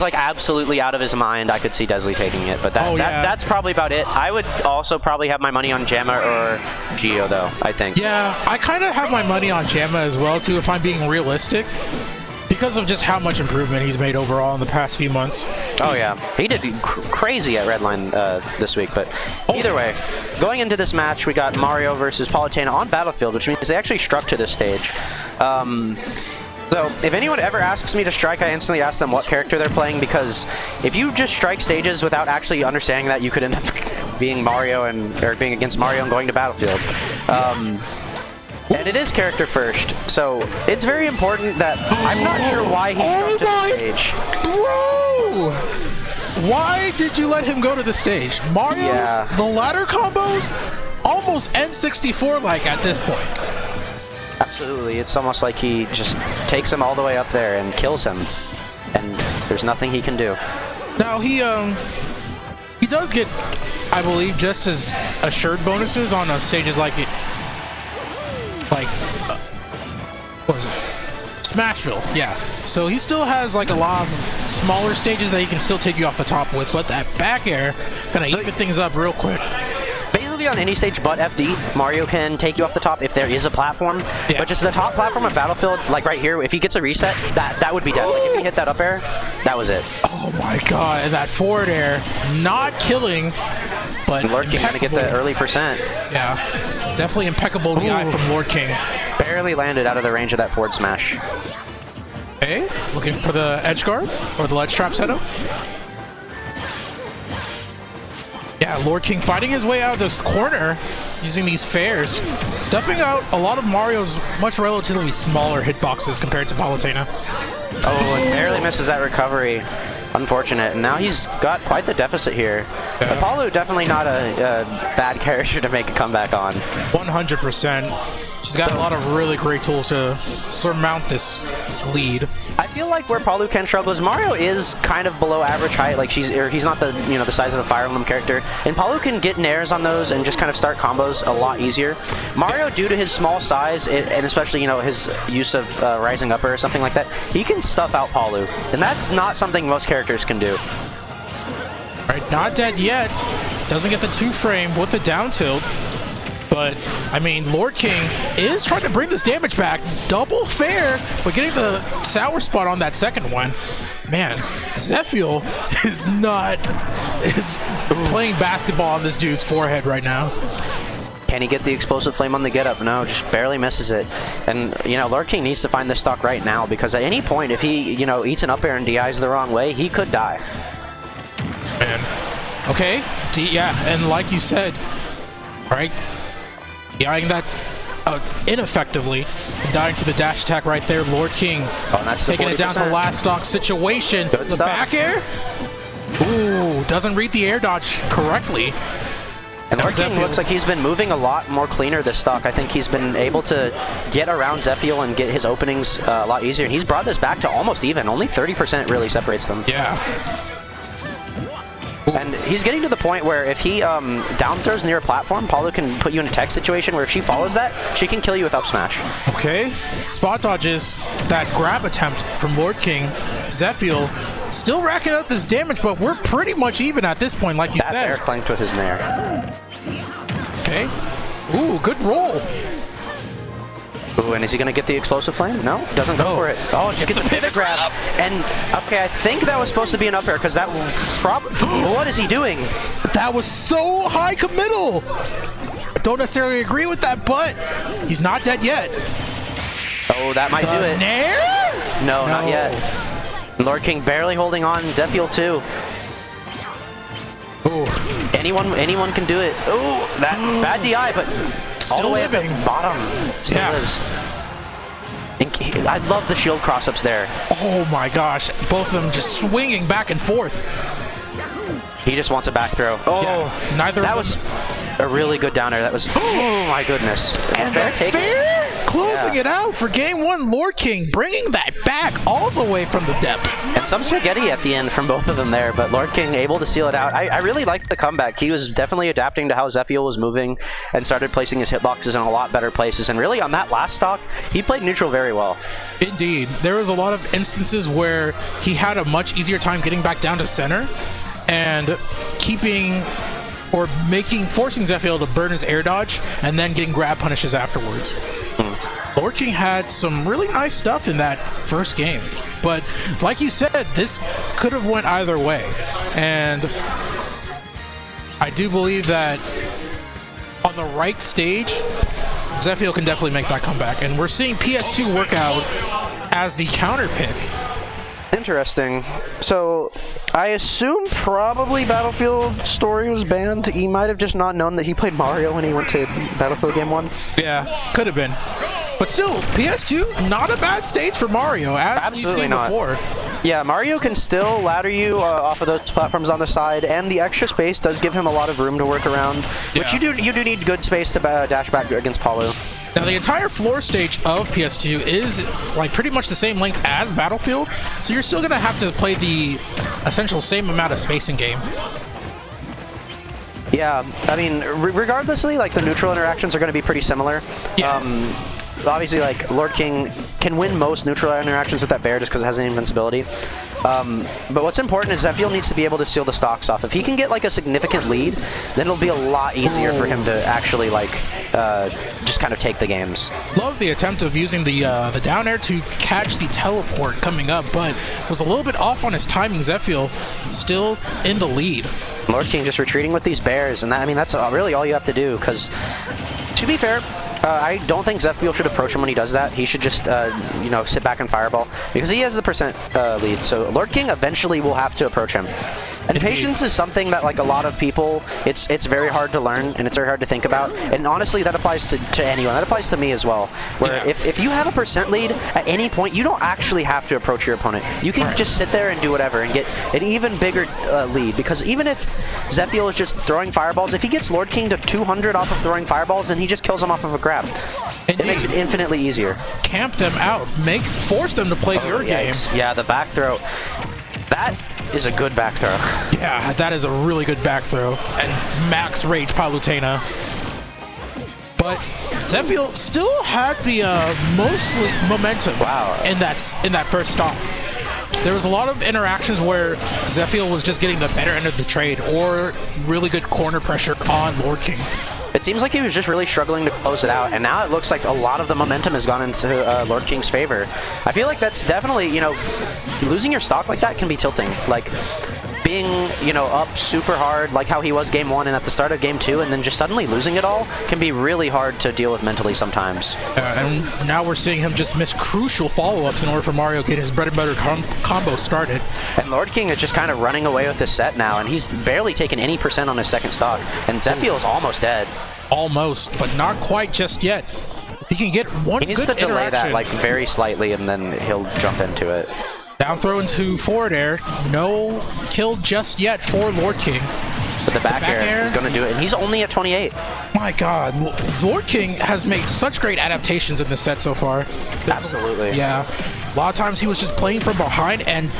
like absolutely out of his mind, I could see Desley taking it, but that's probably about it. I would also probably have my money on Jamma or Geo though, I think. Yeah, I kind of have my money on Jamma as well too, if I'm being realistic, because of just how much improvement he's made overall in the past few months. Oh yeah, he did crazy at Redline this week, but either way, going into this match, we got Mario versus Palutena on Battlefield, which means they actually struck to this stage. So, if anyone ever asks me to strike, I instantly ask them what character they're playing, because if you just strike stages without actually understanding that, you could end up being Mario or being against Mario and going to Battlefield. And it is character first, so it's very important that I'm not sure why he struck to the stage. Bro! Why did you let him go to the stage? Mario's, the ladder combos, almost N64-like at this point. Absolutely, it's almost like he just takes him all the way up there and kills him, and there's nothing he can do. Now he does get, I believe, just as assured bonuses on stages like what is it? Smashville, yeah. So he still has like a lot of smaller stages that he can still take you off the top with, but that back air gonna even things up real quick. On any stage but FD, Mario can take you off the top if there is a platform. But just the top platform of Battlefield, like right here, if he gets a reset, that would be dead. Like if he hit that up air, that was it. Oh my god, and that forward air, not killing, but LordKing gonna get the early percent. Yeah, definitely impeccable DI from LordKing. Barely landed out of the range of that forward smash. Okay, looking for the edge guard or the ledge trap setup. Yeah, LordKing fighting his way out of this corner using these fares, stuffing out a lot of Mario's much relatively smaller hitboxes compared to Palutena. Oh, and barely misses that recovery. Unfortunate. And now he's got quite the deficit here. Yeah. Apollo definitely not a bad character to make a comeback on. 100%. She's got a lot of really great tools to surmount this lead. I feel like where Palu can struggle is Mario is kind of below average height. Like he's not the the size of a Fire Emblem character, and Palu can get nairs on those and just kind of start combos a lot easier. Mario, due to his small size and especially his use of rising upper or something like that, he can stuff out Palu, and that's not something most characters can do. All right, not dead yet. Doesn't get the 2-frame with the down tilt. But, I mean, LordKing is trying to bring this damage back. Double fair, but getting the sour spot on that second one. Man, Zephiel is playing basketball on this dude's forehead right now. Can he get the explosive flame on the get up? No, just barely misses it. And, LordKing needs to find this stock right now, because at any point, if he, eats an up air and DIs the wrong way, he could die. Man. Okay, yeah, and like you said, right? DIing that ineffectively, and dying to the dash attack right there. LordKing taking it down to last stock situation. Good the stuff. Back air. Ooh, doesn't read the air dodge correctly. And LordKing looks like he's been moving a lot more cleaner this stock. I think he's been able to get around Zephiel and get his openings a lot easier. And he's brought this back to almost even. Only 30% really separates them. Yeah. And he's getting to the point where if he down throws near a platform, Palu can put you in a tech situation where if she follows that, she can kill you with up smash. Okay. Spot dodges that grab attempt from LordKing. Zephiel still racking up this damage, but we're pretty much even at this point, like you said. That air clanked with his nair. Okay. Ooh, good roll. Ooh, and is he going to get the explosive flame? No, doesn't go for it. Oh, she gets a pivot grab. And, okay, I think that was supposed to be an up air, because that probably... What is he doing? That was so high committal. I don't necessarily agree with that, but he's not dead yet. Oh, that might do it. Nair? No, not yet. LordKing barely holding on. Zephiel, too. Ooh. Anyone can do it. Ooh, that bad DI, but still all the way living. at the bottom. Still lives. And I love the shield cross-ups there. Oh my gosh, both of them just swinging back and forth. He just wants a back throw. Oh, yeah, neither. That was a really good down air. That was, oh my goodness. And that fair closing it out for game one. LordKing bringing that back all the way from the depths. And some spaghetti at the end from both of them there, but LordKing able to seal it out. I really liked the comeback. He was definitely adapting to how Zephiel was moving and started placing his hitboxes in a lot better places. And really on that last stock, he played neutral very well. Indeed. There was a lot of instances where he had a much easier time getting back down to center and keeping or forcing Zephiel to burn his air dodge and then getting grab punishes afterwards. LordKing had some really nice stuff in that first game, but like you said, this could have went either way, and I do believe that on the right stage, Zephiel can definitely make that comeback, and we're seeing PS2 work out as the counter pick. Interesting. So, I assume probably Battlefield Story was banned. He might have just not known that he played Mario when he went to Battlefield Game 1. Yeah, could have been. But still, PS2, not a bad stage for Mario, as Absolutely we've seen not. before. Yeah, Mario can still ladder you off of those platforms on the side, and the extra space does give him a lot of room to work around, which you do need good space to dash back against Palu. Now, the entire floor stage of PS2 is like pretty much the same length as Battlefield, so you're still going to have to play the essential same amount of space in game. Yeah, I mean, regardlessly, like the neutral interactions are going to be pretty similar. Yeah. Obviously, like Lord King can win most neutral interactions with that bear just because it has an invincibility. But what's important is Zephiel needs to be able to seal the stocks off. If he can get like a significant lead, then it'll be a lot easier for him to actually like just kind of take the games. Love the attempt of using the down air to catch the teleport coming up, but was a little bit off on his timing. Zephiel still in the lead. LordKing just retreating with these bears, and that, I mean, that's really all you have to do, because to be fair, I don't think Zephiel should approach him when he does that. He should just, you know, sit back and fireball, because he has the percent lead. So LordKing eventually will have to approach him. And patience is something that, like, a lot of people, it's very hard to learn, and it's very hard to think about. And honestly, that applies to anyone. That applies to me as well. Where if you have a percent lead at any point, you don't actually have to approach your opponent. You can just sit there and do whatever and get an even bigger lead. Because even if Zephiel is just throwing fireballs, if he gets LordKing to 200 off of throwing fireballs, then he just kills him off of a grab. It makes it infinitely easier. Camp them out. Force them to play your game. Yeah, the back throw. That is a good back throw. Yeah, that is a really good back throw. And max rage Palutena. But Zephiel still had the mostly momentum in that first stop. There was a lot of interactions where Zephiel was just getting the better end of the trade or really good corner pressure on LordKing. It seems like he was just really struggling to close it out, and now it looks like a lot of the momentum has gone into LordKing's favor. I feel like that's definitely, you know, losing your stock like that can be tilting. Like, being, you know, up super hard, like how he was game 1 and at the start of game 2, and then just suddenly losing it all can be really hard to deal with mentally sometimes. And now we're seeing him just miss crucial follow-ups in order for Mario to get his bread and butter combo started. And LordKing is just kind of running away with this set now, and he's barely taken any percent on his second stock, and Zephiel is almost dead. Almost, but not quite just yet. If he can get one good interaction. He needs to delay that like very slightly, and then he'll jump into it. Down throw into forward air. No kill just yet for LordKing. But the back air is going to do it, and he's only at 28. My God, LordKing has made such great adaptations in this set so far. Absolutely. Yeah, a lot of times he was just playing from behind and,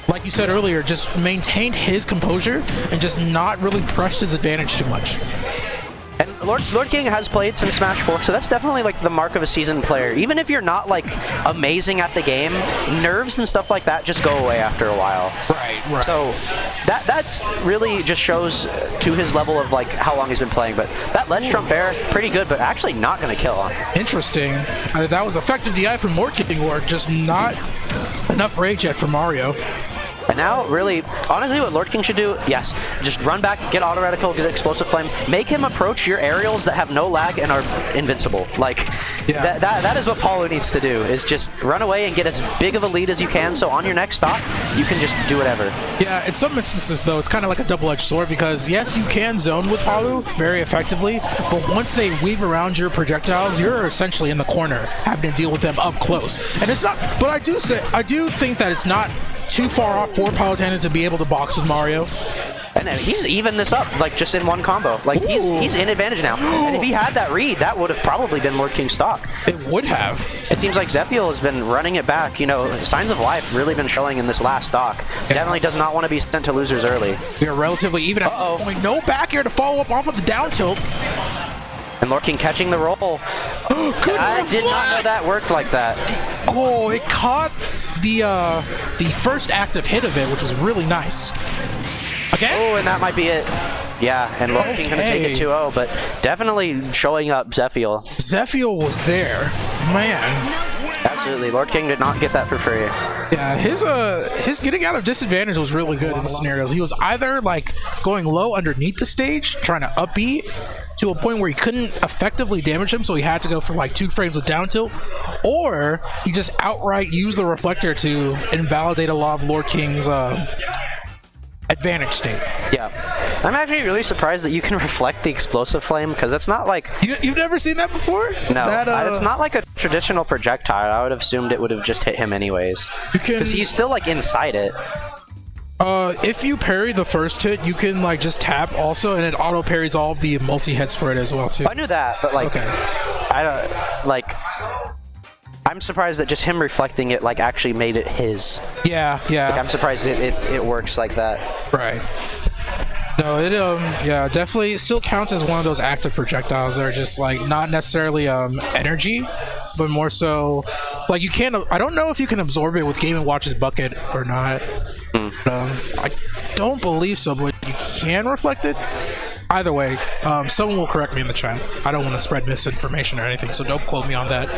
like you said earlier, just maintained his composure and just not really pressed his advantage too much. And LordKing has played some Smash 4, so that's definitely like the mark of a seasoned player. Even if you're not like amazing at the game, nerves and stuff like that just go away after a while. Right. So that's really just shows to his level of like how long he's been playing. But that ledge trump bear, pretty good, but actually not going to kill. Interesting. That was effective DI from LordKing, or just not enough rage yet for Mario. And now, really, honestly, what LordKing should do, yes, just run back, get auto reticle, get explosive flame, make him approach your aerials that have no lag and are invincible. Like, that is what Paulo needs to do, is just run away and get as big of a lead as you can, so on your next stop, you can just do whatever. Yeah, in some instances, though, it's kind of like a double-edged sword, because, yes, you can zone with Paulo very effectively, but once they weave around your projectiles, you're essentially in the corner, having to deal with them up close. And it's not, but I do think that it's not too far off for Palutena to be able to box with Mario. And he's evened this up, like, just in one combo. Like, he's in advantage now. And if he had that read, that would have probably been LordKing's stock. It would have. It seems like Zephiel has been running it back. You know, signs of life really been showing in this last stock. Yeah. Definitely does not want to be sent to losers early. We are relatively even at this point. No back air to follow up off of the down tilt. And LordKing catching the roll. I did not know that worked like that. Oh, it caught the first active hit of it, which was really nice. Okay. Oh, and that might be it. Yeah, and LordKing gonna take it 2-0, but definitely showing up Zephiel. Zephiel was there, man. Absolutely, LordKing did not get that for free. Yeah, his getting out of disadvantage was really good in the scenarios. He was either like going low underneath the stage, trying to upbeat to a point where he couldn't effectively damage him, so he had to go for like 2 frames with down tilt, or he just outright used the reflector to invalidate a lot of LordKing's advantage state. Yeah, I'm actually really surprised that you can reflect the explosive flame, because it's not like... You've never seen that before? No, it's not like a traditional projectile. I would have assumed it would have just hit him anyways, because he's still like inside it. If you parry the first hit, you can like just tap also, and it auto parries all of the multi-hits for it as well too. I knew that, but like, I don't like... I'm surprised that just him reflecting it like actually made it his. Yeah. Like, I'm surprised it works like that. Right. No, it yeah, definitely still counts as one of those active projectiles that are just like not necessarily energy, but more so like you can't. I don't know if you can absorb it with Game & Watch's bucket or not. I don't believe so, but you can reflect it. Either way, someone will correct me in the chat. I don't want to spread misinformation or anything, so don't quote me on that.